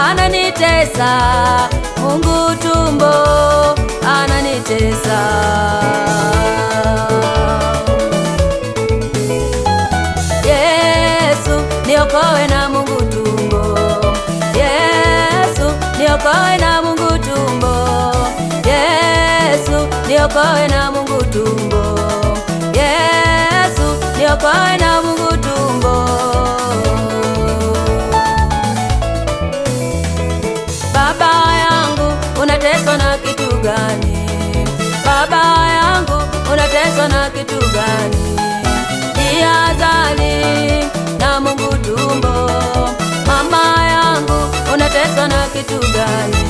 ananitesa, Mungu tumbo ananitesa. Yesu niokoe na Mungu tumbo, Yesu niokoe na Mungu tumbo, Yesu niokoe na Mungu tumbo, Yesu niokoe na Mungu tumbo. Baba yangu unateswa na kitu gani? Baba yangu unateswa na kitu gani? Jihadhari na Mungu tumbo. Mama yangu unateswa na kitu gani?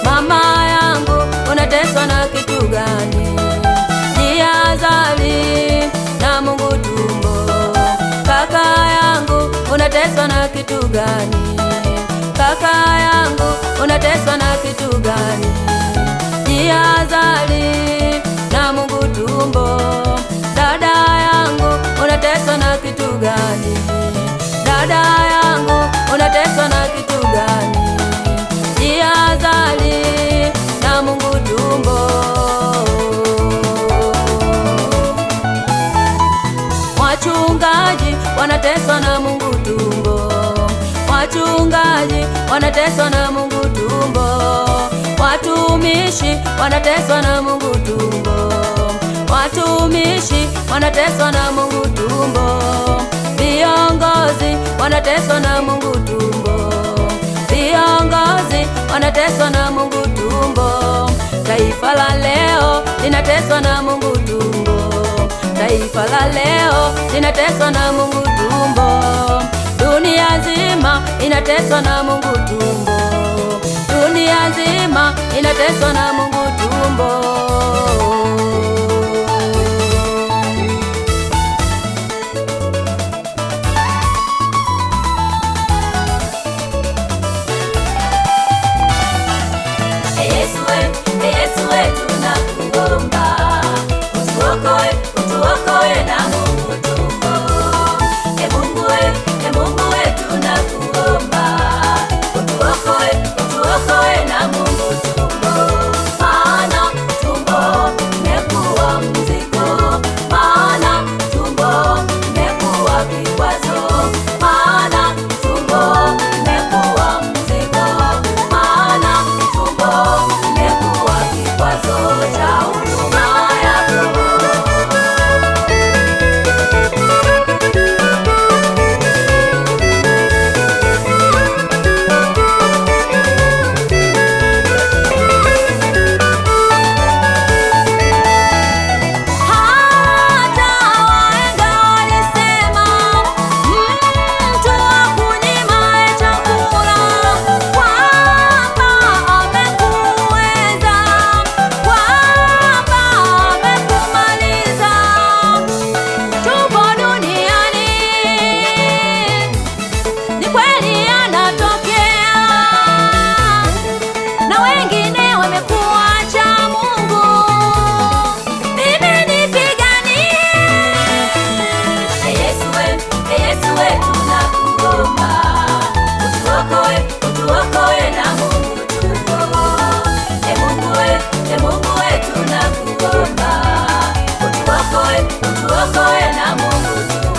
Mama yangu unateswa na kitu gani? Jihadhari na Mungu tumbo. Kaka yangu unateswa na kitu gani? Kaka yangu unateswa na kitu gani? Jihadhari na Mungu tumbo. Dada yangu unateswa na kitu gani? Dada yangu unateswa na kitu gani? Jihadhari na Mungu tumbo. Wachungaji wanateswa na Mungu tumbo. Wachungaji wanateswa na Mungu tumbo. Watumishi wanateswa na Mungu tumbo. Watumishi wanateswa na Mungu tumbo. Viongozi wanateswa na Mungu tumbo. Viongozi wanateswa na Mungu tumbo. Taifa la leo linateswa na Mungu tumbo. Taifa la leo linateswa na Mungu tumbo. Dunia nzima inateswa na Mungu tumbo. Dunia nzima inateswa na Mungu tumbo. Yesu we tunakuomba, utuokoe, utuokoe na Mungu tumbo. Mungu we tunakuomba, utuokoe, utuokoe na Mungu tumbo. Maana tumbo imekuwa mzigo, maana tumbo imekuwa kikwazo, maana tumbo imekuwa mzigo, maana tumbo imekuwa kikwazo cha huduma yako. Utuokoe na Mungu tumbo. Mungu we tunakuomba, utuokoe, utuokoe na Mungu tumbo.